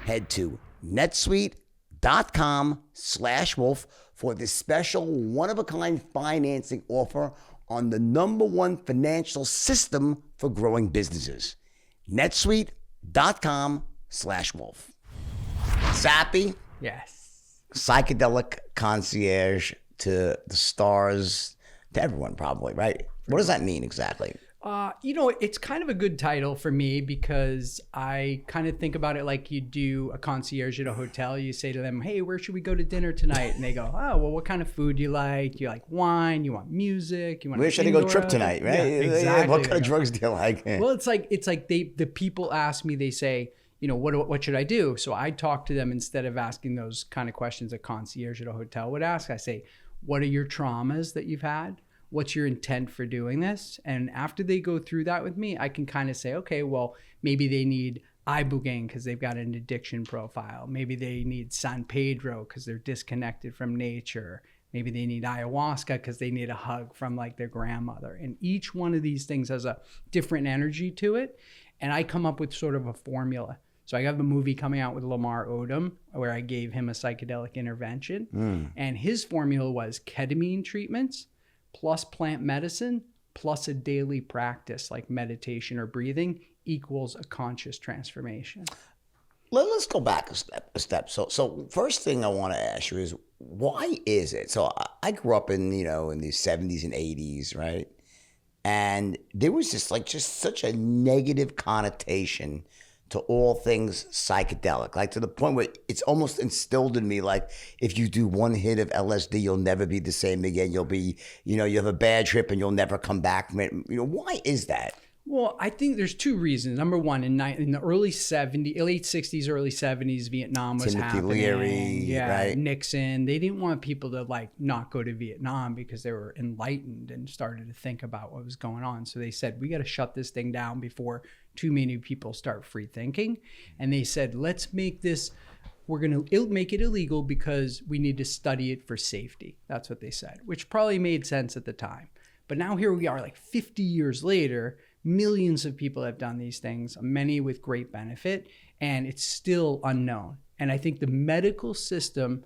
head to netsuite.com/wolf for this special one-of-a-kind financing offer on the #1 financial system for growing businesses. netsuite.com/wolf. Zappy. Yes. Psychedelic Concierge to the stars, to everyone probably, right? What does that mean exactly? It's kind of a good title for me because I kind of think about it like you do a concierge at a hotel. You say to them, hey, where should we go to dinner tonight? And they go, oh, well, what kind of food do you like? Do you like wine? You want music? You want where should I go trip tonight, right? Yeah, exactly. What kind of drugs do you like? Well, it's like the people ask me, they say, what should I do? So I talk to them instead of asking those kind of questions a concierge at a hotel would ask. I say, what are your traumas that you've had? What's your intent for doing this? And after they go through that with me, I can kind of say, okay, well, maybe they need Ibogaine because they've got an addiction profile. Maybe they need San Pedro because they're disconnected from nature. Maybe they need ayahuasca because they need a hug from like their grandmother. And each one of these things has a different energy to it. And I come up with sort of a formula. So I have a movie coming out with Lamar Odom where I gave him a psychedelic intervention. And his formula was ketamine treatments plus plant medicine plus a daily practice like meditation or breathing equals a conscious transformation. Let's go back a step. So first thing I want to ask you is, why is it? So I grew up in the 70s and 80s, right? And there was just such a negative connotation to all things psychedelic, like to the point where it's almost instilled in me, like if you do one hit of LSD, you'll never be the same again. You'll be, you have a bad trip and you'll never come back from it. Why is that? Well, I think there's two reasons. Number one, in the late 60s, early 70s, Vietnam was happening. Leary, right? Nixon. They didn't want people to not go to Vietnam because they were enlightened and started to think about what was going on. So they said, we got to shut this thing down before too many people start free thinking. And they said, let's make this, we're going to make it illegal because we need to study it for safety. That's what they said, which probably made sense at the time. But now here we are 50 years later, millions of people have done these things, many with great benefit, and it's still unknown. And I think the medical system,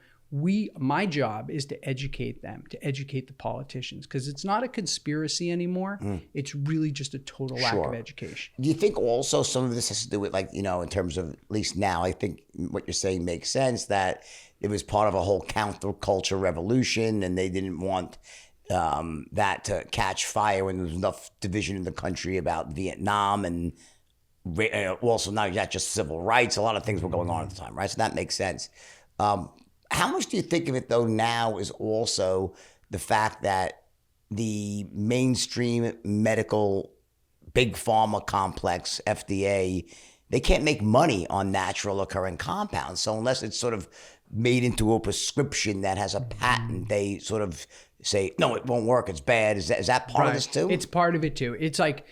my job is to educate them, to educate the politicians, because it's not a conspiracy anymore. It's really just a total lack of education. Do you think also some of this has to do with in terms of, at least now, I think what you're saying makes sense, that it was part of a whole counterculture revolution and they didn't want that to catch fire when there was enough division in the country about Vietnam, and also not just civil rights, a lot of things were going on at the time, right? So that makes sense. How much do you think of it though now is also the fact that the mainstream medical big pharma complex, FDA, they can't make money on natural occurring compounds. So unless it's sort of made into a prescription that has a patent, they sort of say, no, it won't work, it's bad. Is that part of this too? It's part of it too. It's like,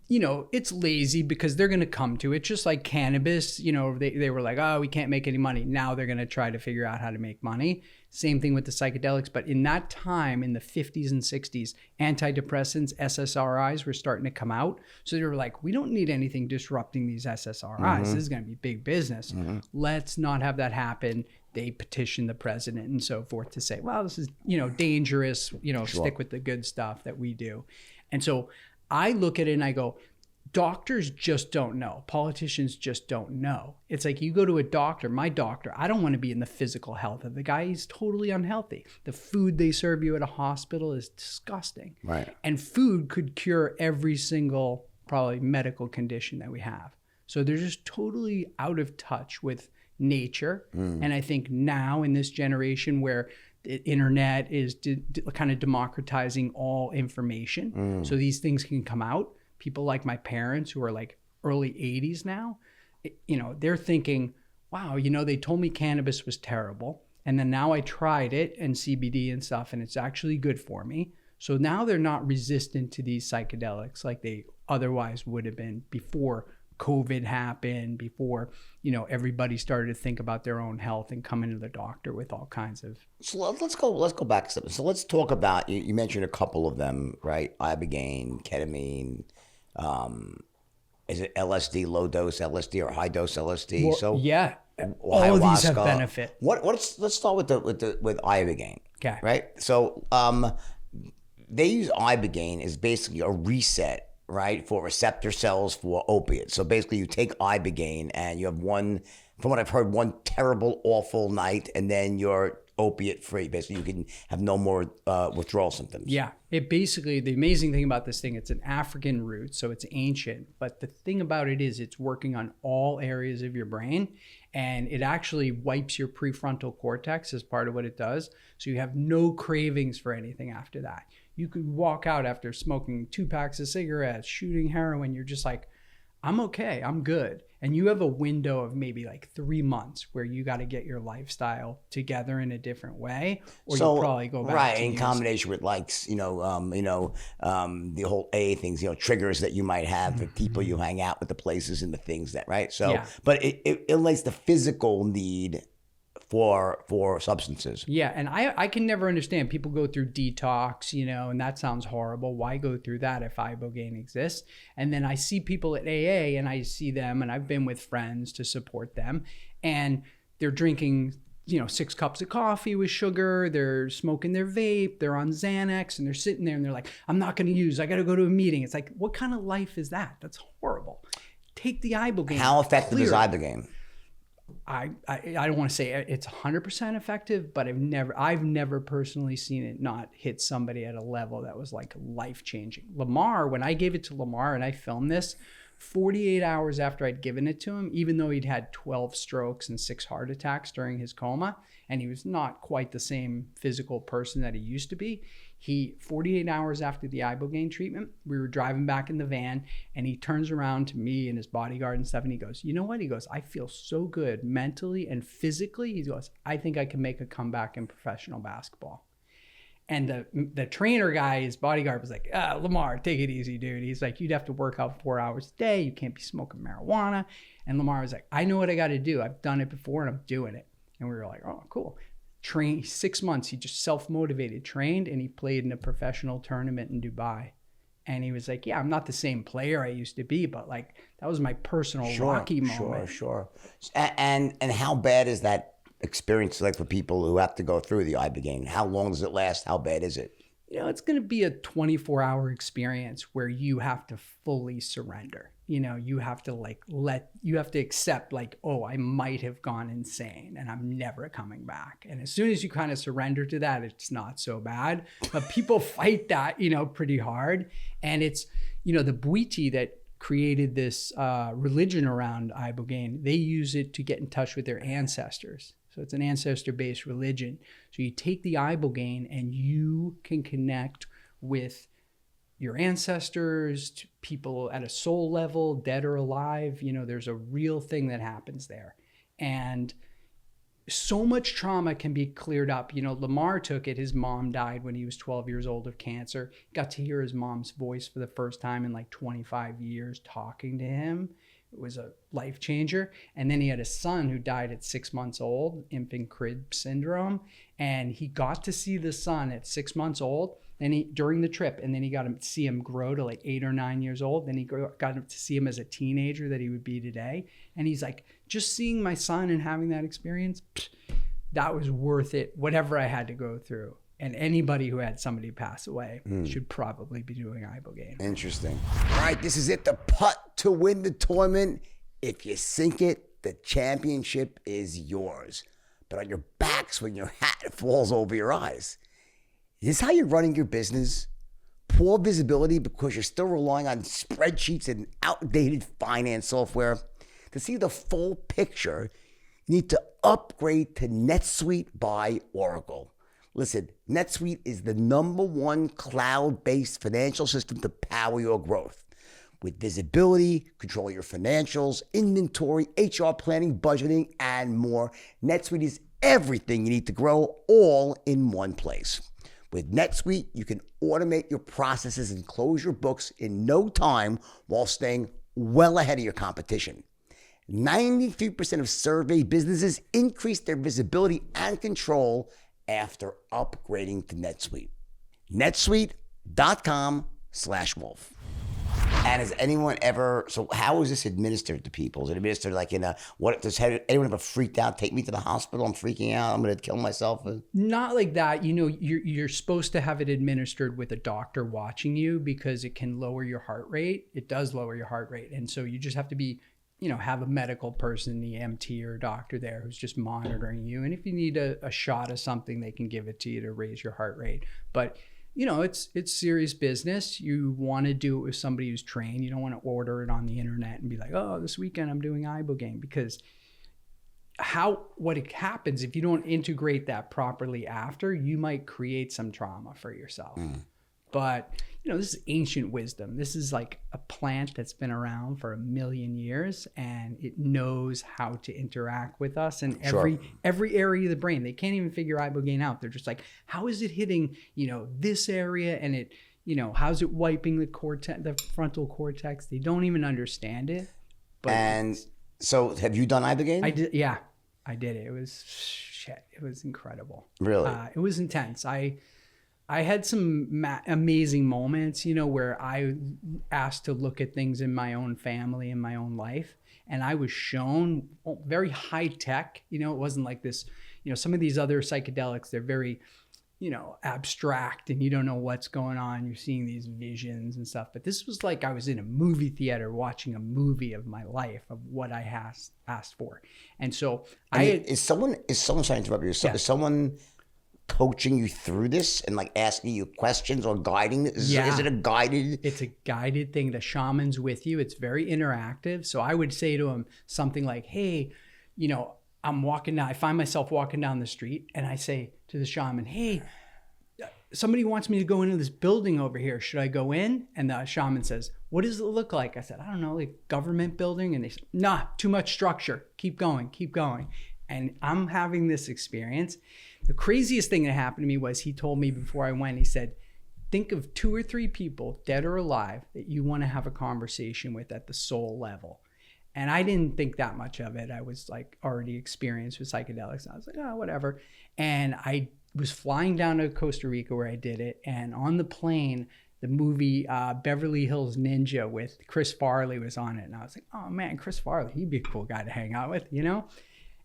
it's lazy because they're going to come to it. Just like cannabis, they were like, oh, we can't make any money. Now they're going to try to figure out how to make money. Same thing with the psychedelics. But in that time, in the 50s and 60s, antidepressants, SSRIs were starting to come out. So they were like, we don't need anything disrupting these SSRIs. This is going to be big business. Let's not have that happen. They petitioned the president and so forth to say, well, this is, dangerous, stick with the good stuff that we do. And so I look at it and I go, doctors just don't know. Politicians just don't know. It's like you go to a doctor, my doctor, I don't want to be in the physical health of the guy. He's totally unhealthy. The food they serve you at a hospital is disgusting. Right. And food could cure every single probably medical condition that we have. So they're just totally out of touch with nature. And I think now in this generation where the internet is kind of democratizing all information, so these things can come out. People like my parents who are like early 80s now, they're thinking, wow, they told me cannabis was terrible. And then now I tried it and CBD and stuff, and it's actually good for me. So now they're not resistant to these psychedelics like they otherwise would have been before COVID happened, before, everybody started to think about their own health and coming to the doctor with all kinds of. So let's go back a step. So let's talk about, you mentioned a couple of them, right? Ibogaine, ketamine, is it LSD, low dose LSD or high dose LSD? Well, yeah. All of these have benefit. Let's start with Ibogaine. Okay. Right. So they use Ibogaine as basically a reset, right, for receptor cells for opiates. So basically, you take Ibogaine and you have one, from what I've heard, one terrible, awful night, and then you're opiate free. Basically, you can have no more withdrawal symptoms. Yeah. It basically, the amazing thing about this thing, it's an African root, so it's ancient. But the thing about it is it's working on all areas of your brain, and it actually wipes your prefrontal cortex as part of what it does. So you have no cravings for anything after that. You could walk out after smoking 2 packs of cigarettes, shooting heroin. You're just like, I'm okay, I'm good. And you have a window of maybe like 3 months where you got to get your lifestyle together in a different way, or you'll probably go back right to in combination with like the whole A things, triggers that you might have for people you hang out with, the places and the things that, right? So, Yeah. But it eliminates the physical need for substances. Yeah, and I can never understand. People go through detox, and that sounds horrible. Why go through that if Ibogaine exists? And then I see people at AA, and I see them, and I've been with friends to support them, and they're drinking, 6 cups of coffee with sugar. They're smoking their vape. They're on Xanax, and they're sitting there, and they're like, I'm not going to use. I got to go to a meeting. It's like, what kind of life is that? That's horrible. Take the Ibogaine. How effective is Ibogaine? I don't want to say it's 100% effective, but I've never personally seen it not hit somebody at a level that was like life changing. Lamar, when I gave it to Lamar and I filmed this, 48 hours after I'd given it to him, even though he'd had 12 strokes and 6 heart attacks during his coma, and he was not quite the same physical person that he used to be, 48 hours after the Ibogaine treatment, we were driving back in the van, and he turns around to me and his bodyguard and stuff, and he goes, you know what? He goes, I feel so good mentally and physically. He goes, I think I can make a comeback in professional basketball. And the trainer guy, his bodyguard, was like, Lamar, take it easy, dude. He's like, you'd have to work out 4 hours a day. You can't be smoking marijuana. And Lamar was like, I know what I got to do. I've done it before, and I'm doing it. And we were like, oh, cool. Trained 6 months. He just self-motivated, trained, and he played in a professional tournament in Dubai. And he was like, yeah, I'm not the same player I used to be, but like that was my personal Rocky moment. Sure. And how bad is that experience like for people who have to go through the Ibogaine? How long does it last? How bad is it? It's going to be a 24-hour experience where you have to fully surrender. You have to you have to accept like, oh, I might have gone insane and I'm never coming back. And as soon as you kind of surrender to that, it's not so bad. But people fight that, pretty hard. And it's, the Bwiti that created this religion around Ibogaine, they use it to get in touch with their ancestors. So it's an ancestor-based religion. So you take the Ibogaine and you can connect with your ancestors, to people at a soul level, dead or alive. There's a real thing that happens there. And so much trauma can be cleared up. Lamar took it. His mom died when he was 12 years old of cancer. Got to hear his mom's voice for the first time in like 25 years talking to him. It was a life changer. And then he had a son who died at 6 months old, infant crib syndrome. And he got to see the son at 6 months old during the trip. And then he got to see him grow to like 8 or 9 years old. Then he got to see him as a teenager that he would be today. And he's like, just seeing my son and having that experience, that was worth it, whatever I had to go through. And anybody who had somebody pass away should probably be doing Ibogaine. Interesting. All right, this is it. The putt to win the tournament. If you sink it, the championship is yours. But on your backs when your hat falls over your eyes. Is this how you're running your business? Poor visibility because you're still relying on spreadsheets and outdated finance software? To see the full picture, you need to upgrade to NetSuite by Oracle. Listen, NetSuite is the #1 cloud-based financial system to power your growth. With visibility, control your financials, inventory, HR planning, budgeting, and more, NetSuite is everything you need to grow all in one place. With NetSuite, you can automate your processes and close your books in no time while staying well ahead of your competition. 93% of surveyed businesses increase their visibility and control after upgrading to NetSuite. NetSuite.com/wolf. And has anyone ever? So how is this administered to people? Is it administered like in a what? Does anyone ever freaked out? Take me to the hospital. I'm freaking out. I'm going to kill myself. Not like that. You know, you're supposed to have it administered with a doctor watching you because it can lower your heart rate. It does lower your heart rate, and so you just have to be, you know, have a medical person, the MT or a doctor there who's just monitoring you. And if you need a shot of something, they can give it to you to raise your heart rate. But you know, it's serious business. You want to do it with somebody who's trained. You don't want to order it on the internet and be like, oh, this weekend I'm doing Ibogaine, because what happens if you don't integrate that properly after, you might create some trauma for yourself. But, you know, this is ancient wisdom. This is like a plant that's been around for 1 million years, and it knows how to interact with us in every area of the brain. They can't even figure Ibogaine out. They're just like, how is it hitting, you know, this area, and it, you know, how's it wiping the frontal cortex? They don't even understand it. But and so have you done Ibogaine? I did. Yeah, I did it. It was shit. It was incredible. Really? It was intense. I had some amazing moments, you know, where I asked to look at things in my own family and my own life. And I was shown very high tech, you know, it wasn't like this, you know, some of these other psychedelics, they're very, you know, abstract and you don't know what's going on. You're seeing these visions and stuff. But this was like I was in a movie theater watching a movie of my life, of what I asked for. And so is someone sorry to interrupt you. Yeah. Is someone coaching you through this and like asking you questions or guiding? Is it a guided? It's a guided thing. The shaman's with you. It's very interactive. So I would say to him something like, hey, you know, I find myself walking down the street and I say to the shaman, hey, somebody wants me to go into this building over here. Should I go in? And the shaman says, what does it look like? I said, I don't know, like government building. And they said, nah, too much structure. Keep going, keep going. And I'm having this experience. The craziest thing that happened to me was he told me before I went, he said, think of 2 or 3 people, dead or alive, that you want to have a conversation with at the soul level. And I didn't think that much of it. I was like already experienced with psychedelics. I was like, oh, whatever. And I was flying down to Costa Rica where I did it. And on the plane, the movie Beverly Hills Ninja with Chris Farley was on it. And I was like, oh man, Chris Farley, he'd be a cool guy to hang out with, you know?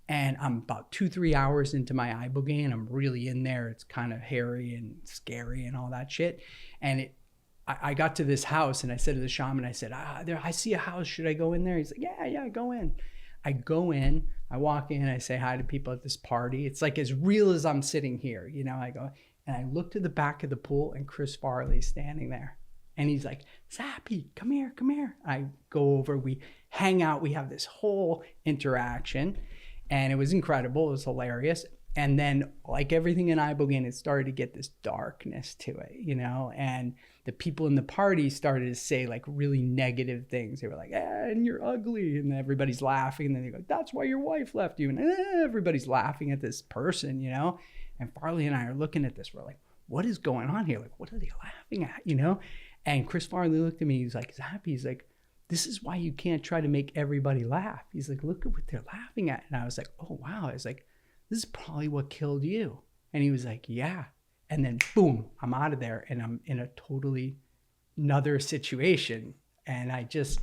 And I'm about 2-3 hours into my Ibogaine. I'm really in there. It's kind of hairy and scary and all that shit. And I got to this house and I said to the shaman, I said, I see a house. Should I go in there? He's like, yeah, go in. I go in, I walk in, I say hi to people at this party. It's like as real as I'm sitting here, you know, I go, and I look to the back of the pool and Chris Farley's standing there. And he's like, Zappy, come here. I go over, we hang out, we have this whole interaction. And it was incredible. It was hilarious. And then, like everything in Ibogaine, it started to get this darkness to it, you know? And the people in the party started to say like really negative things. They were like, and you're ugly. And everybody's laughing. And then they go, that's why your wife left you. And everybody's laughing at this person, you know? And Farley and I are looking at this. We're like, what is going on here? Like, what are they laughing at, you know? And Chris Farley looked at me. He's like, Zappy, he's like, this is why you can't try to make everybody laugh. He's like, look at what they're laughing at. And I was like, oh, wow. I was like, this is probably what killed you. And he was like, yeah. And then boom, I'm out of there and I'm in a totally another situation. And I just,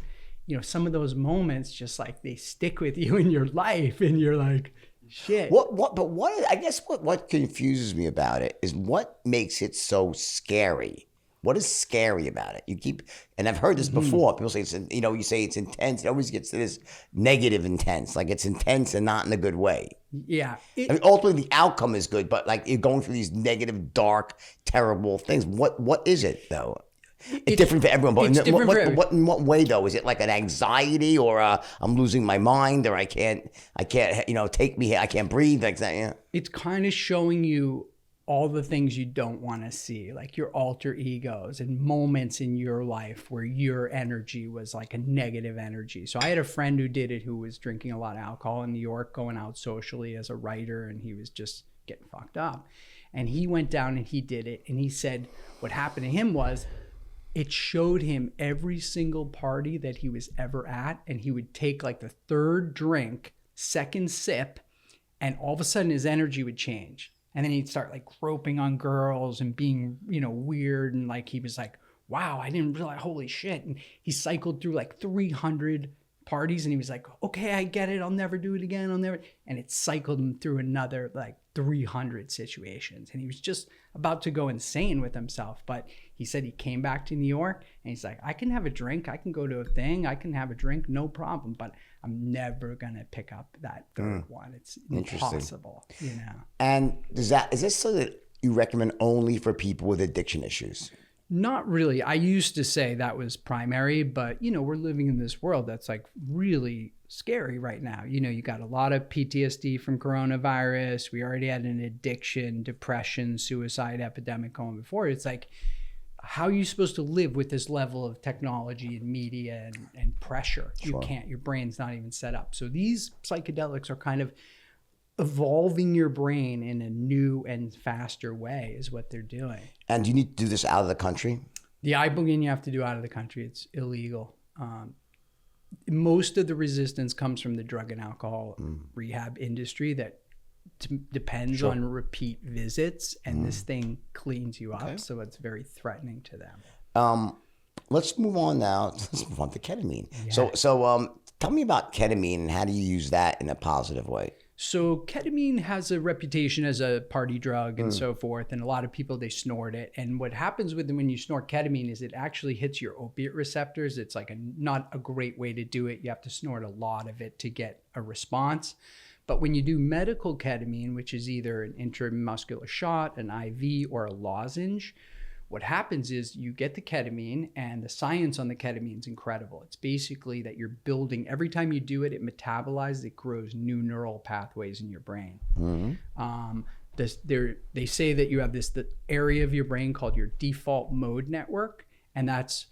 you know, some of those moments just like they stick with you in your life and you're like, shit. I guess what confuses me about it is what makes it so scary. What is scary about it? And I've heard this before. People say, you say it's intense. It always gets to this negative intense. Like it's intense and not in a good way. Yeah. Ultimately the outcome is good, but like you're going through these negative, dark, terrible things. What is it though? It's different for everyone. But in what way though? Is it like an anxiety or I'm losing my mind or I can't, take me here. I can't breathe like that. Yeah. It's kind of showing you all the things you don't want to see, like your alter egos and moments in your life where your energy was like a negative energy. So I had a friend who did it, who was drinking a lot of alcohol in New York, going out socially as a writer, and he was just getting fucked up. And he went down and he did it. And he said what happened to him was it showed him every single party that he was ever at. And he would take like the 3rd drink, 2nd sip, and all of a sudden his energy would change. And then he'd start like groping on girls and being, weird. And like, he was like wow, I didn't realize, holy shit. And he cycled through like 300 parties and he was like, okay, I get it. I'll never do it again. And it cycled him through another like 300 situations. And he was just about to go insane with himself. But he said he came back to New York and he's like, I can have a drink. I can go to a thing. I can have a drink. No problem. But I'm never going to pick up that third one. It's impossible, you know? And is this so that you recommend only for people with addiction issues? Not really. I used to say that was primary, but you know, we're living in this world that's like really scary right now. You know, you got a lot of PTSD from coronavirus. We already had an addiction, depression, suicide epidemic going before. It's like, how are you supposed to live with this level of technology and media and pressure? Sure. You can't, your brain's not even set up. So these psychedelics are kind of evolving your brain in a new and faster way is what they're doing. And do you need to do this out of the country? The Ibogaine you have to do out of the country. It's illegal. Most of the resistance comes from the drug and alcohol rehab industry that depends on repeat visits, and this thing cleans you up. So it's very threatening to them. Let's move on now. Let's move on to ketamine. Yeah. So tell me about ketamine and how do you use that in a positive way? So ketamine has a reputation as a party drug and so forth. And a lot of people, they snort it. And what happens with them when you snort ketamine is it actually hits your opiate receptors. It's like not a great way to do it. You have to snort a lot of it to get a response. But when you do medical ketamine, which is either an intramuscular shot, an IV, or a lozenge, what happens is you get the ketamine, and the science on the ketamine is incredible. It's basically that you're building, every time you do it, it metabolizes, it grows new neural pathways in your brain. They say that you have the area of your brain called your default mode network, and that's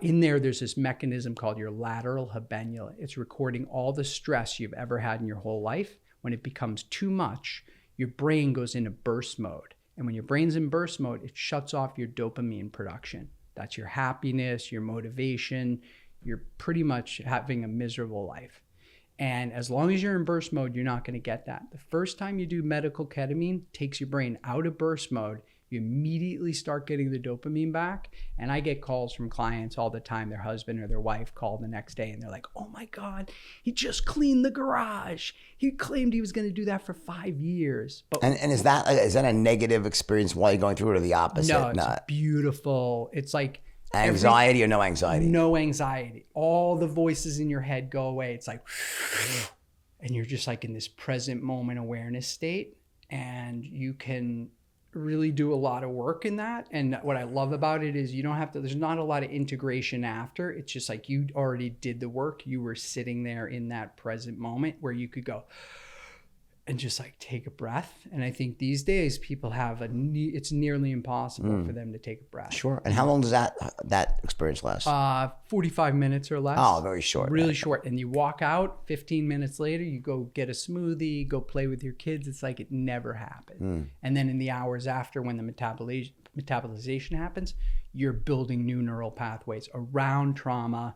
in there's this mechanism called your lateral habenula. It's recording all the stress you've ever had in your whole life. When it becomes too much, your brain goes into burst mode. And when your brain's in burst mode, it shuts off your dopamine production. That's your happiness, your motivation. You're pretty much having a miserable life. And as long as you're in burst mode, you're not going to get that. The first time you do medical ketamine, takes your brain out of burst mode, you immediately start getting the dopamine back. And I get calls from clients all the time. Their husband or their wife call the next day and they're like, oh my God, he just cleaned the garage. He claimed he was going to do that for 5 years. But and is that a negative experience while you're going through it, or the opposite? No, it's beautiful. It's like anxiety or no anxiety? No anxiety. All the voices in your head go away. It's like, and you're just like in this present moment awareness state, and you can really do a lot of work in that. And what I love about it is you don't have to, there's not a lot of integration after. It's just like you already did the work. You were sitting there in that present moment where you could go and just like take a breath. And I think these days people have it's nearly impossible for them to take a breath. Sure. And how long does that experience last? 45 minutes or less. Oh, very short. Really short. And you walk out 15 minutes later, you go get a smoothie, go play with your kids. It's like it never happened. And then in the hours after, when the metabolization happens, you're building new neural pathways around trauma,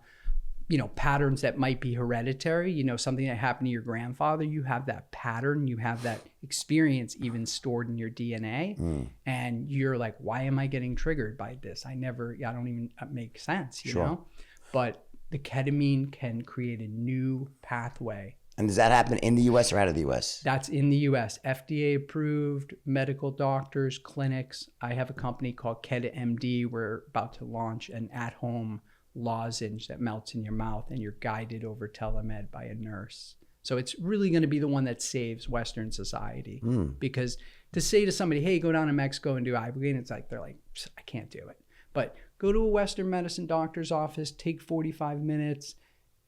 you know, patterns that might be hereditary, you know, something that happened to your grandfather, you have that pattern, you have that experience even stored in your DNA. And you're like, why am I getting triggered by this? I don't even make sense, you know? But the ketamine can create a new pathway. And does that happen in the US or out of the US? That's in the US. FDA approved, medical doctors, clinics. I have a company called KetaMD. We're about to launch an at-home lozenge that melts in your mouth, and you're guided over telemed by a nurse. So it's really going to be the one that saves Western society. Because to say to somebody, hey, go down to Mexico and do Ibogaine, it's like, they're like, I can't do it. But go to a Western medicine doctor's office, take 45 minutes.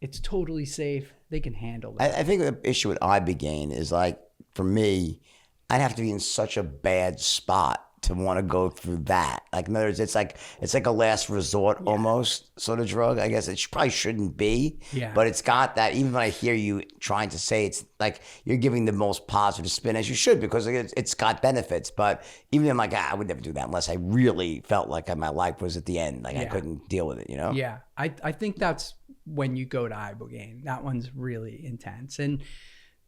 It's totally safe. They can handle it. I think the issue with Ibogaine is, like, for me, I'd have to be in such a bad spot to want to go through that. Like, in other words, it's like a last resort almost sort of drug. I guess it probably shouldn't be, but it's got that. Even when I hear you trying to say it's like you're giving the most positive spin, as you should, because it's got benefits. But even I'm like, I would never do that unless I really felt like my life was at the end. Like I couldn't deal with it, you know? Yeah. I think that's when you go to Ibogaine. That one's really intense. And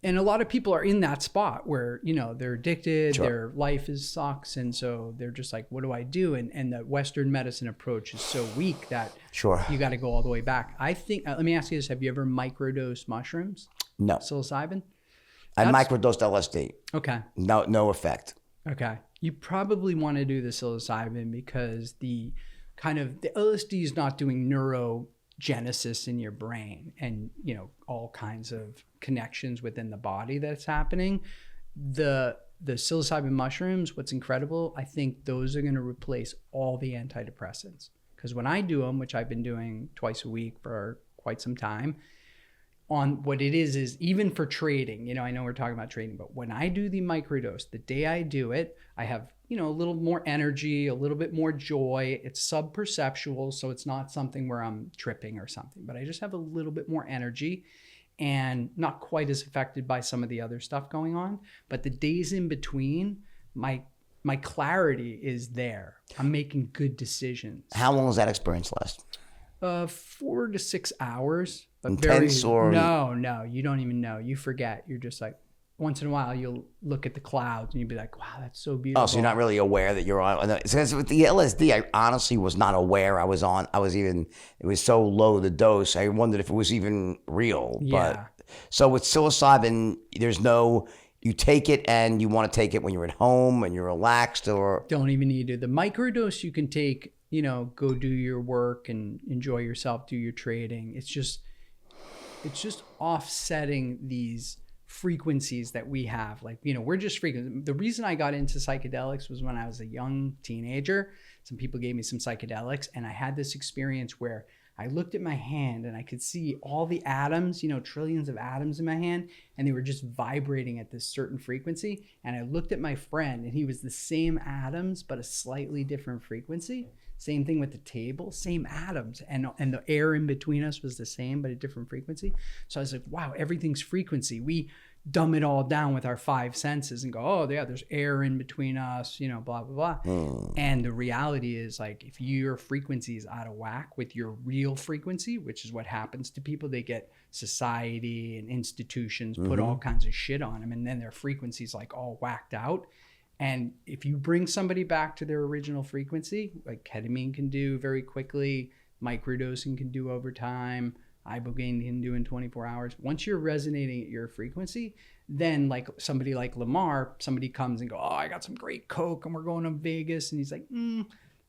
And a lot of people are in that spot where, you know, they're addicted, Sure. their life sucks. And so they're just like, what do I do? And the Western medicine approach is so weak that Sure. you got to go all the way back. I think, let me ask you this. Have you ever microdosed mushrooms? No. Psilocybin? I microdosed LSD. Okay. No effect. Okay. You probably want to do the psilocybin because the LSD is not doing neurogenesis in your brain and, you know, all kinds of connections within the body that's happening. The psilocybin mushrooms, what's incredible, I think those are going to replace all the antidepressants. Because when I do them, which I've been doing twice a week for quite some time, on what it is even for trading, you know, I know we're talking about trading, but when I do the microdose, the day I do it, I have, you know, a little more energy, a little bit more joy. It's sub-perceptual, so it's not something where I'm tripping or something, but I just have a little bit more energy and not quite as affected by some of the other stuff going on. But the days in between, my clarity is there. I'm making good decisions. How long does that experience last? 4 to 6 hours. But Intense or no, you don't even know. You forget. You're just like, once in a while you'll look at the clouds and you'll be like, wow, that's so beautiful. Oh, so you're not really aware that you're on. Because with the LSD, I honestly was not aware I was on. It was so low the dose. I wondered if it was even real. Yeah. But so with psilocybin, you take it and you want to take it when you're at home and you're relaxed, or don't even need to. The microdose you can take, you know, go do your work and enjoy yourself, do your trading. It's just offsetting these frequencies that we have. Like, you know, we're just frequent. The reason I got into psychedelics was when I was a young teenager. Some people gave me some psychedelics and I had this experience where I looked at my hand and I could see all the atoms, you know, trillions of atoms in my hand, and they were just vibrating at this certain frequency. And I looked at my friend and he was the same atoms, but a slightly different frequency. Same thing with the table, same atoms. And the air in between us was the same, but a different frequency. So I was like, wow, everything's frequency. We dumb it all down with our 5 senses and go, oh yeah, there's air in between us, you know, blah, blah, blah. And the reality is, like, if your frequency is out of whack with your real frequency, which is what happens to people, they get society and institutions put all kinds of shit on them, and then their frequency's like all whacked out. And if you bring somebody back to their original frequency, like ketamine can do very quickly, microdosing can do over time, Ibogaine can do in 24 hours. Once you're resonating at your frequency, then like somebody like Lamar, somebody comes and go, oh, I got some great Coke and we're going to Vegas. And he's like,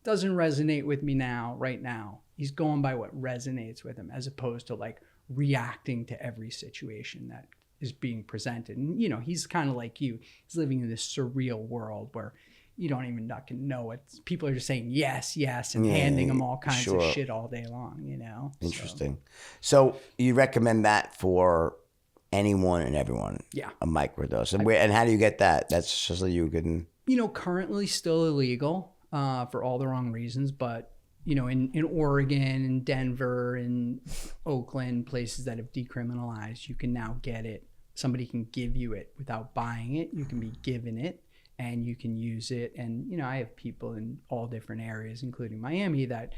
doesn't resonate with me right now. He's going by what resonates with him, as opposed to like reacting to every situation that is being presented. And, you know, he's kind of like you. He's living in this surreal world where you don't even know it. People are just saying yes, and handing them all kinds of shit all day long, you know? Interesting. So you recommend that for anyone and everyone? Yeah. A microdose. And how do you get that? That's just so you can... You know, currently still illegal for all the wrong reasons, but, you know, in Oregon and Denver and Oakland, places that have decriminalized, you can now get it. Somebody can give you it without buying it. You can be given it. And you can use it. And, you know, I have people in all different areas, including Miami, that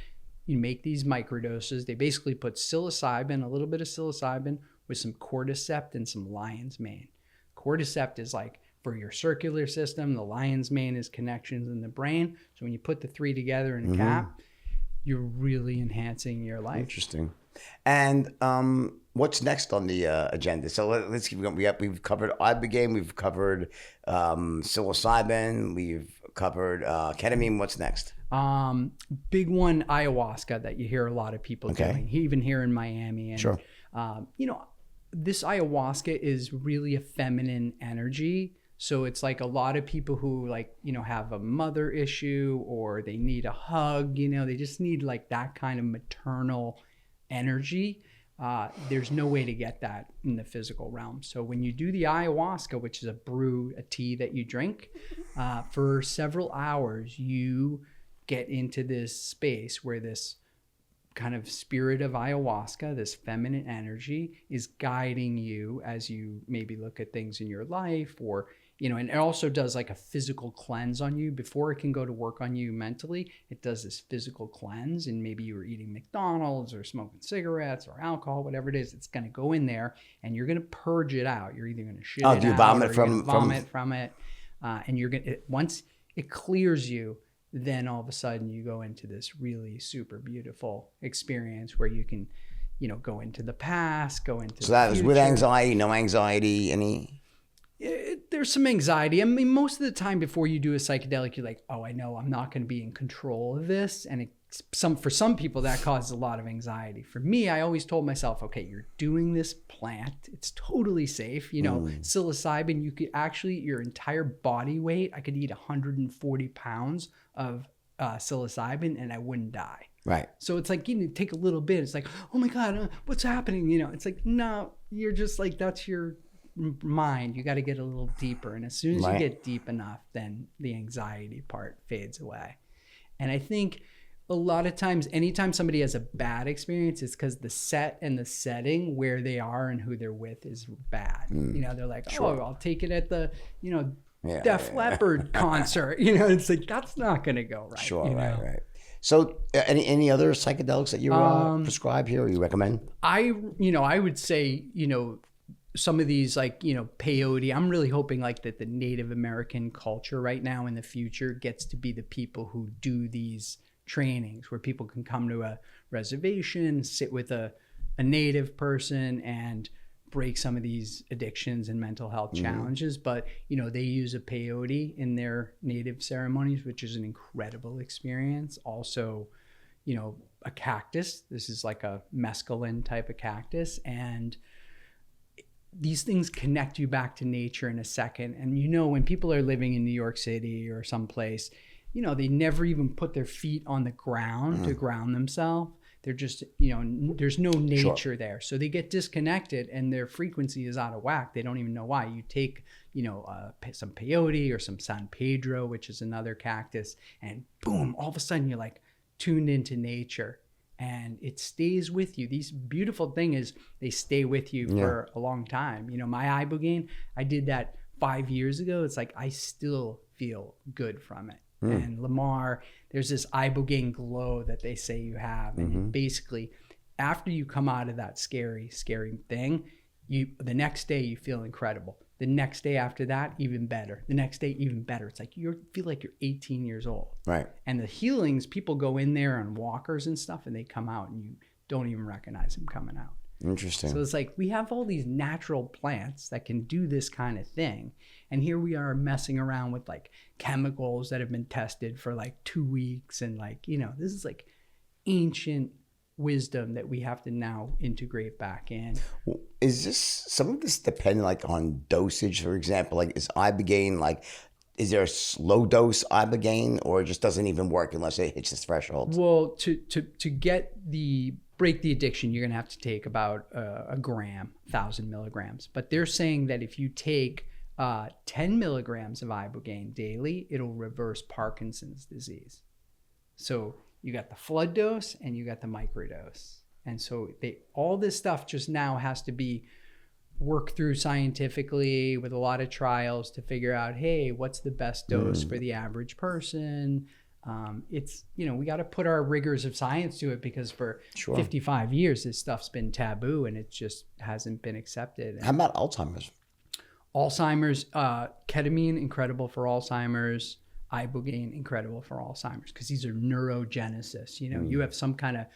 you make these microdoses. They basically put psilocybin, a little bit of psilocybin with some cordyceps and some lion's mane. Cordyceps is like for your circular system. The lion's mane is connections in the brain. So when you put the three together in a cap, you're really enhancing your life. Interesting. And what's next on the agenda? So let's keep going. We've covered Ibogaine, we've covered psilocybin, we've covered ketamine. What's next? Big one, ayahuasca, that you hear a lot of people doing, even here in Miami. And, sure. You know, this ayahuasca is really a feminine energy. So it's like a lot of people who, like, you know, have a mother issue or they need a hug, you know, they just need like that kind of maternal energy. There's no way to get that in the physical realm. So when you do the ayahuasca, which is a tea that you drink, for several hours, you get into this space where this kind of spirit of ayahuasca, this feminine energy, is guiding you as you maybe look at things in your life, or and it also does like a physical cleanse on you before it can go to work on you mentally. It does this physical cleanse, and maybe you were eating McDonald's or smoking cigarettes or alcohol, whatever it is. It's going to go in there, and you're going to purge it out. You're either going to shit it out, do you vomit or from from it, and you're going to once it clears you, then all of a sudden you go into this really super beautiful experience where you can, go into the past, go into. So that was with anxiety, no anxiety, any. There's some anxiety. I mean, most of the time before you do a psychedelic, you're like, oh, I know I'm not going to be in control of this. And for some people, that causes a lot of anxiety. For me, I always told myself, okay, you're doing this plant. It's totally safe. Psilocybin, you could actually, your entire body weight, I could eat 140 pounds of psilocybin and I wouldn't die. Right. So it's like, take a little bit. It's like, oh my God, what's happening? It's like, no, you're just like, that's your mind. You got to get a little deeper, and as soon as you get deep enough, then the anxiety part fades away. And I think a lot of times, anytime somebody has a bad experience, it's because the set and the setting where they are and who they're with is bad. They're like, oh, I'll take it at the Def Leppard concert. It's like, that's not going to go right. Sure. Right. So any other psychedelics that you prescribe here or you recommend? I would say, some of these like, peyote, I'm really hoping like that the Native American culture right now in the future gets to be the people who do these trainings where people can come to a reservation, sit with a Native person and break some of these addictions and mental health challenges. But, they use a peyote in their Native ceremonies, which is an incredible experience. Also, a cactus. This is like a mescaline type of cactus. And these things connect you back to nature in a second. And when people are living in New York City or someplace, they never even put their feet on the ground to ground themselves. They're just, there's no nature there. So they get disconnected and their frequency is out of whack. They don't even know why. You take, some peyote or some San Pedro, which is another cactus, and boom, all of a sudden you're like tuned into nature. And it stays with you. These beautiful thing is they stay with you for a long time. My Ibogaine, I did that 5 years ago. It's like I still feel good from it. And Lamar, there's this Ibogaine glow that they say you have. And basically, after you come out of that scary thing, the next day you feel incredible. The next day after that, even better. The next day, even better. It's like you feel like you're 18 years old. Right. And the healings, people go in there on walkers and stuff, and they come out, and you don't even recognize them coming out. Interesting. So it's like we have all these natural plants that can do this kind of thing. And here we are messing around with like chemicals that have been tested for like 2 weeks. And like, this is like ancient wisdom that we have to now integrate back in. Is this some of this depend like on dosage? For example, like is Ibogaine like, is there a slow dose Ibogaine or it just doesn't even work unless it hits this threshold? Well, to break the addiction, you're gonna have to take about a gram, 1,000 milligrams. But they're saying that if you take 10 milligrams of Ibogaine daily, it'll reverse Parkinson's disease. So you got the flood dose and you got the microdose. And so all this stuff just now has to be worked through scientifically with a lot of trials to figure out, hey, what's the best dose for the average person? It's, we got to put our rigors of science to it because for 55 years, this stuff's been taboo and it just hasn't been accepted. How about Alzheimer's? Alzheimer's, ketamine, incredible for Alzheimer's. Ibogaine, incredible for Alzheimer's because these are neurogenesis. You have some kind of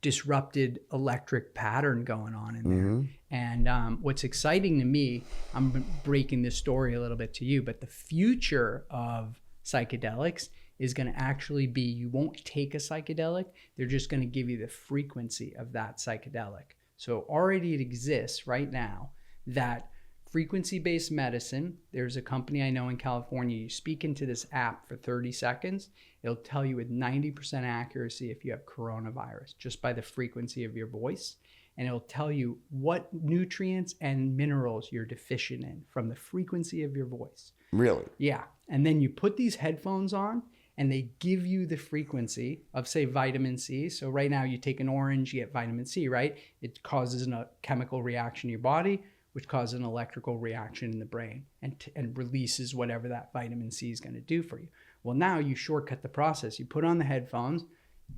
disrupted electric pattern going on in there. And what's exciting to me, I'm breaking this story a little bit to you, but the future of psychedelics is going to actually be, you won't take a psychedelic, they're just going to give you the frequency of that psychedelic. So already it exists right now that frequency-based medicine, there's a company I know in California, you speak into this app for 30 seconds, it'll tell you with 90% accuracy if you have coronavirus, just by the frequency of your voice. And it'll tell you what nutrients and minerals you're deficient in from the frequency of your voice. Really? Yeah. And then you put these headphones on and they give you the frequency of, say, vitamin C. So right now you take an orange, you get vitamin C, right? It causes a chemical reaction in your body. which causes an electrical reaction in the brain and releases whatever that vitamin C is going to do for you. Well, now you shortcut the process. You put on the headphones,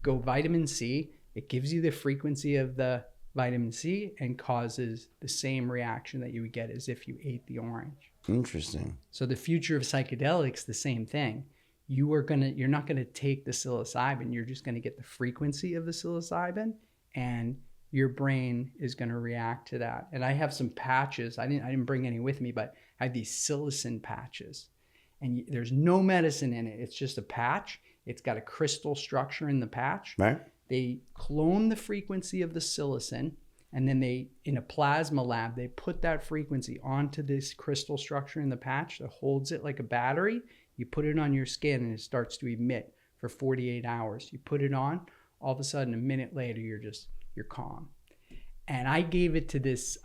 go vitamin C. It gives you the frequency of the vitamin C and causes the same reaction that you would get as if you ate the orange. Interesting. So the future of psychedelics, the same thing. You're not gonna take the psilocybin. You're just gonna get the frequency of the psilocybin, and your brain is gonna react to that. And I have some patches. I didn't bring any with me, but I have these psilocin patches, and there's no medicine in it. It's just a patch. It's got a crystal structure in the patch. Right. They clone the frequency of the psilocin, and then in a plasma lab, they put that frequency onto this crystal structure in the patch that holds it like a battery. You put it on your skin and it starts to emit for 48 hours. You put it on, all of a sudden, a minute later, you're calm. And I gave it to this,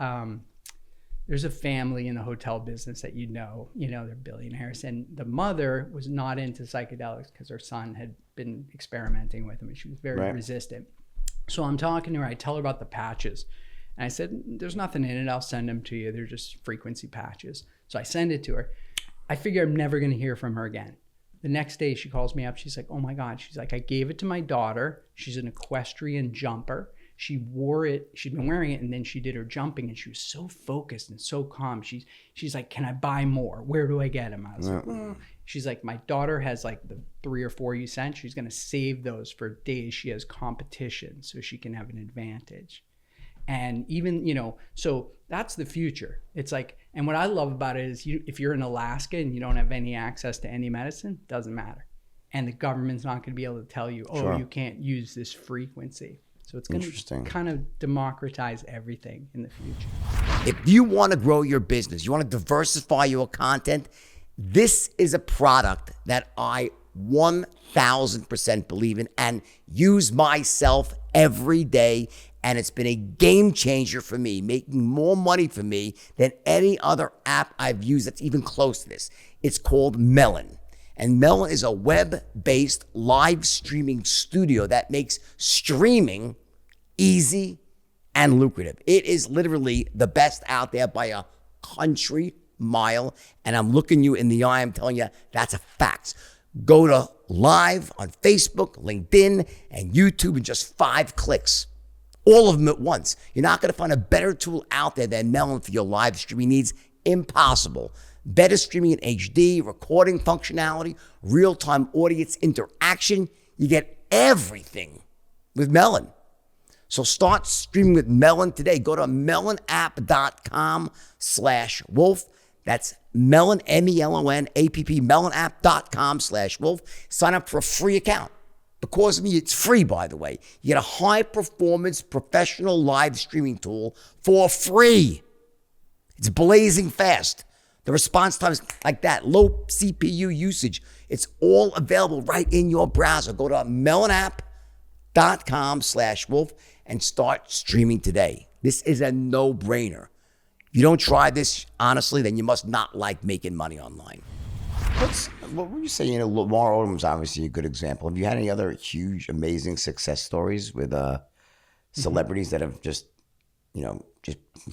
there's a family in the hotel business that they're billionaires. And the mother was not into psychedelics because her son had been experimenting with them and she was very resistant. So I'm talking to her, I tell her about the patches. And I said, there's nothing in it, I'll send them to you. They're just frequency patches. So I send it to her. I figure I'm never gonna hear from her again. The next day she calls me up, she's like, oh my God. She's like, I gave it to my daughter. She's an equestrian jumper. She wore it, she'd been wearing it, and then she did her jumping, and she was so focused and so calm. She's like, can I buy more? Where do I get them? I was like, well. She's like, my daughter has like the 3 or 4 you sent. She's gonna save those for days she has competition so she can have an advantage. And even, so that's the future. It's like, and what I love about it is if you're in Alaska and you don't have any access to any medicine, doesn't matter. And the government's not gonna be able to tell you, you can't use this frequency. So it's going to kind of democratize everything in the future. If you want to grow your business, you want to diversify your content, this is a product that I 1000% believe in and use myself every day. And it's been a game changer for me, making more money for me than any other app I've used that's even close to this. It's called Melon. And Melon is a web-based live streaming studio that makes streaming easy and lucrative. It is literally the best out there by a country mile. And I'm looking you in the eye. I'm telling you, that's a fact. Go to live on Facebook, LinkedIn, and YouTube in just 5 clicks. All of them at once. You're not going to find a better tool out there than Melon for your live streaming needs. Impossible. Better streaming in HD, recording functionality, real-time audience interaction. You get everything with Melon. So start streaming with Melon today. Go to melonapp.com/wolf. That's Melon, MELON-APP, melonapp.com/wolf. Sign up for a free account. Because of me, it's free, by the way. You get a high-performance professional live streaming tool for free. It's blazing fast. The response time is like that, low CPU usage. It's all available right in your browser. Go to melonapp.com/wolf and start streaming today. This is a no-brainer. If you don't try this, honestly, then you must not like making money online. What would you say? Lamar Odom's obviously a good example. Have you had any other huge, amazing success stories with celebrities that have just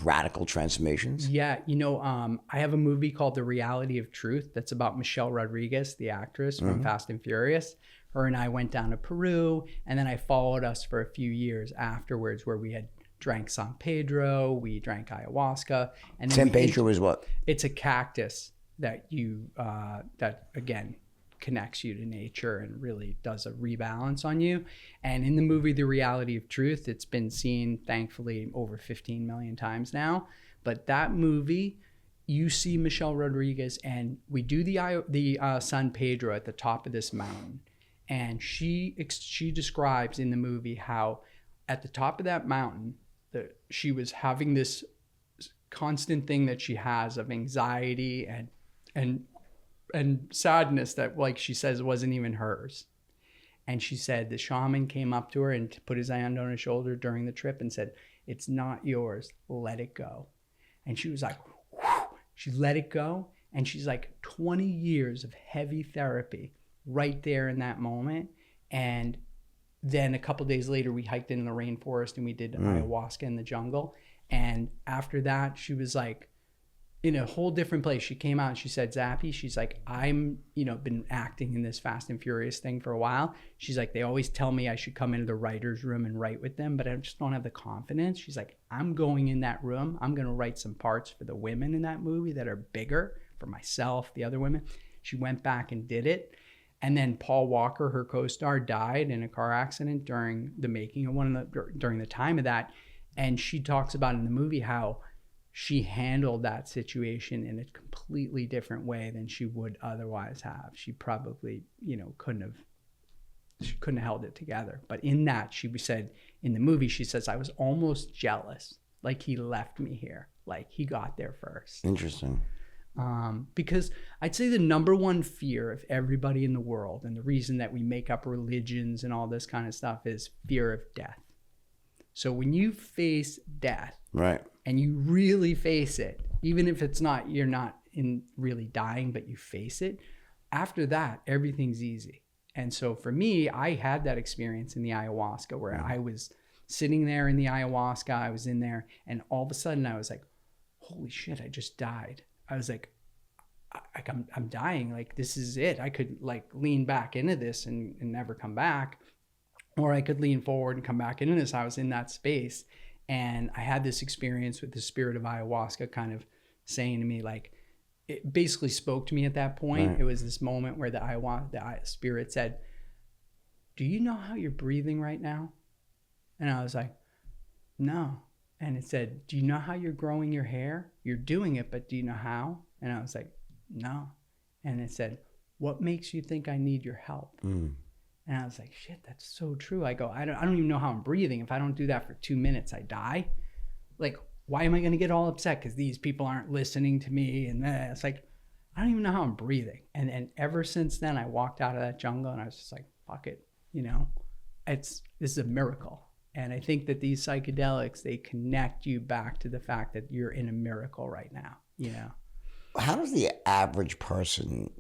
radical transformations? Yeah, I have a movie called The Reality of Truth that's about Michelle Rodriguez, the actress from Fast and Furious. Her and I went down to Peru, and then I followed us for a few years afterwards where we had drank San Pedro, we drank ayahuasca. And then San Pedro is what? It's a cactus that that again connects you to nature and really does a rebalance on you. And in the movie The Reality of Truth, it's been seen thankfully over 15 million times now. But that movie, you see Michelle Rodriguez, and we do the San Pedro at the top of this mountain, and she describes in the movie how at the top of that mountain she was having this constant thing that she has of anxiety and sadness that, like she says, wasn't even hers. And she said the shaman came up to her and put his hand on her shoulder during the trip and said, "It's not yours, let it go." And she was like, whew. She let it go. And she's like 20 years of heavy therapy right there in that moment. And then a couple days later, we hiked in the rainforest and we did ayahuasca in the jungle. And after that, she was like in a whole different place. She came out and she said, Zappy, she's like, I'm, been acting in this Fast and Furious thing for a while. She's like, they always tell me I should come into the writer's room and write with them, but I just don't have the confidence. She's like, I'm going in that room. I'm going to write some parts for the women in that movie that are bigger, for myself, the other women. She went back and did it. And then Paul Walker, her co-star, died in a car accident during the making of during the time of that. And she talks about in the movie how she handled that situation in a completely different way than she would otherwise have. She probably, couldn't have held it together. But in that, she said, in the movie, she says, I was almost jealous. Like he left me here. Like he got there first. Interesting. Because I'd say the number one fear of everybody in the world, and the reason that we make up religions and all this kind of stuff, is fear of death. So when you face death, right, and you really face it, even if you're not in really dying, but you face it, after that, everything's easy. And so for me, I had that experience in the ayahuasca where I was sitting there in the ayahuasca, I was in there, and all of a sudden I was like, holy shit, I just died. I was like, I'm dying. Like, this is it. I could like lean back into this and never come back. Or I could lean forward and come back into this. I was in that space. And I had this experience with the spirit of ayahuasca kind of saying to me, like, it basically spoke to me at that point. Right. It was this moment where the spirit said, do you know how you're breathing right now? And I was like, no. And it said, do you know how you're growing your hair? You're doing it, but do you know how? And I was like, no. And it said, what makes you think I need your help? And I was like, shit, that's so true. I go, I don't even know how I'm breathing. If I don't do that for 2 minutes, I die. Like, why am I going to get all upset because these people aren't listening to me? And it's like, I don't even know how I'm breathing. And ever since then, I walked out of that jungle and I was just like, fuck it. This is a miracle. And I think that these psychedelics, they connect you back to the fact that you're in a miracle right now, How does the average person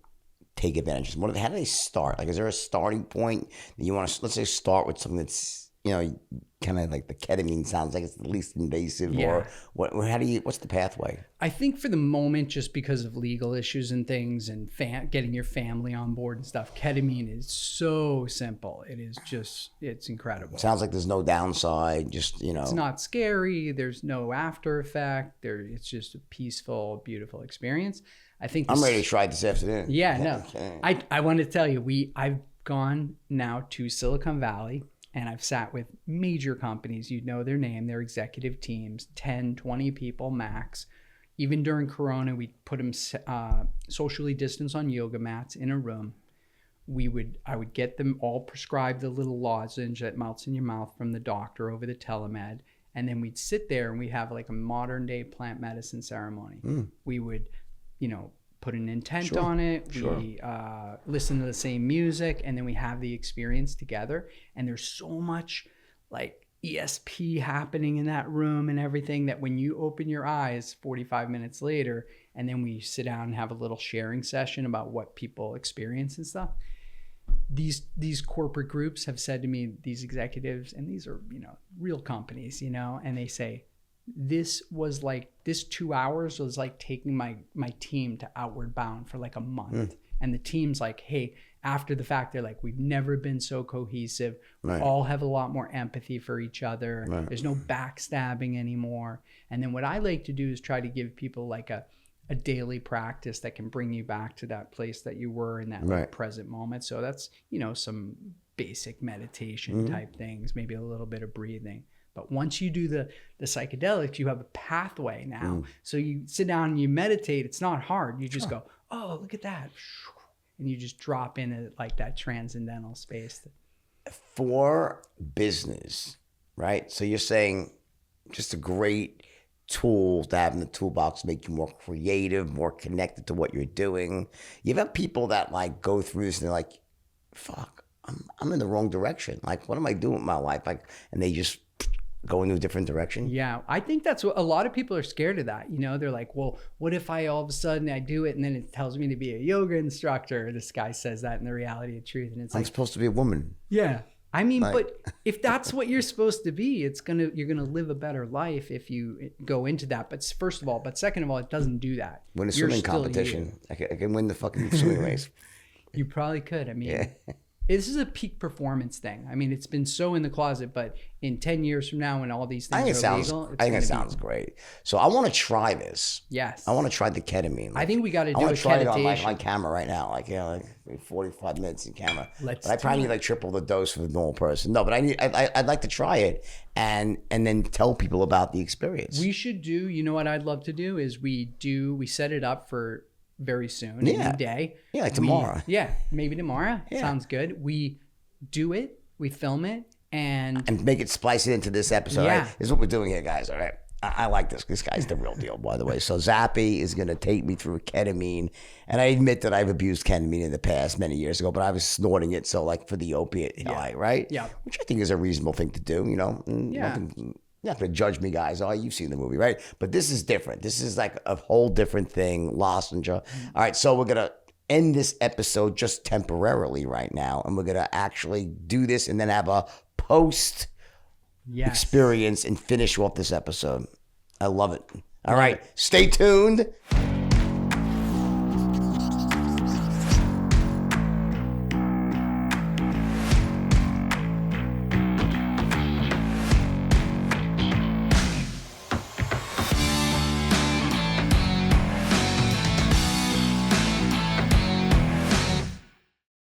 take advantage? How do they start? Like, is there a starting point that you want to, let's say, start with something that's, kind of like the ketamine sounds like it's the least invasive, or what's the pathway? I think for the moment, just because of legal issues and things and getting your family on board and stuff, ketamine is so simple. It is just, it's incredible. Sounds like there's no downside, just, It's not scary. There's no after effect. It's just a peaceful, beautiful experience. I think I'm ready to try this afternoon. Yeah, no. I want to tell you, I've gone now to Silicon Valley and I've sat with major companies. You know their name, their executive teams, 10, 20 people max. Even during Corona, we put them socially distanced on yoga mats in a room. I would get them all prescribed the little lozenge that melts in your mouth from the doctor over the telemed. And then we'd sit there and we'd have like a modern day plant medicine ceremony. We would, put an intent on it. Sure. We listen to the same music, and then we have the experience together. And there's so much like ESP happening in that room and everything that when you open your eyes 45 minutes later, and then we sit down and have a little sharing session about what people experience and stuff. These corporate groups have said to me, these executives, and these are, real companies, and they say, this 2 hours was like taking my team to Outward Bound for like a month. And the team's like, hey, after the fact, they're like, we've never been so cohesive. Right. We all have a lot more empathy for each other. Right. There's no backstabbing anymore. And then what I like to do is try to give people like a daily practice that can bring you back to that place that you were in that like, present moment. So that's, some basic meditation type things, maybe a little bit of breathing. But once you do the psychedelics, you have a pathway now. So you sit down and you meditate. It's not hard. You just go, oh, look at that. And you just drop into like that transcendental space. For business, right? So you're saying just a great tool to have in the toolbox to make you more creative, more connected to what you're doing. You've had people that like go through this and they're like, fuck, I'm in the wrong direction. Like, what am I doing with my life? Like, and they just go into a different direction. Yeah, I think that's what a lot of people are scared of that. They're like, well, what if I all of a sudden I do it and then it tells me to be a yoga instructor? This guy says that in the reality of truth. And it's I'm like, supposed to be a woman. Yeah. I mean, but if that's what you're supposed to be, you're gonna live a better life if you go into that. But first of all, second of all, it doesn't do that. Win a swimming competition. I can win the fucking swimming race. You probably could. I mean, this is a peak performance thing. I mean, it's been so in the closet, but in 10 years from now, when all these things are legal, I think it sounds great. So I want to try this. Yes. I want to try the ketamine. I think we got to do I want a to try it on meditation. my camera right now. Like 45 minutes in camera. Let's but I probably need like triple the dose for the normal person. No, but I'd like to try it and then tell people about the experience. We should do. You know what I'd love to do is we set it up for very soon. Any day. Yeah, like tomorrow. Maybe tomorrow. Yeah. Sounds good. We do it. We film it and make it, splice it into this episode. Yeah. Right? This is what we're doing here, guys. All right. I like this. This guy's the real deal, by the way. So Zappy is going to take me through ketamine. And I admit that I've abused ketamine in the past many years ago, but I was snorting it. So like for the opiate high, right? Yeah. Which I think is a reasonable thing to do, you know? Yeah. You're not going to judge me, guys. Oh, you've seen the movie, right? But this is different. This is like a whole different thing. Lozenge. All right. So we're going to end this episode just temporarily right now. And we're going to actually do this and then have a post experience and finish off this episode. I love it. All right. Stay tuned.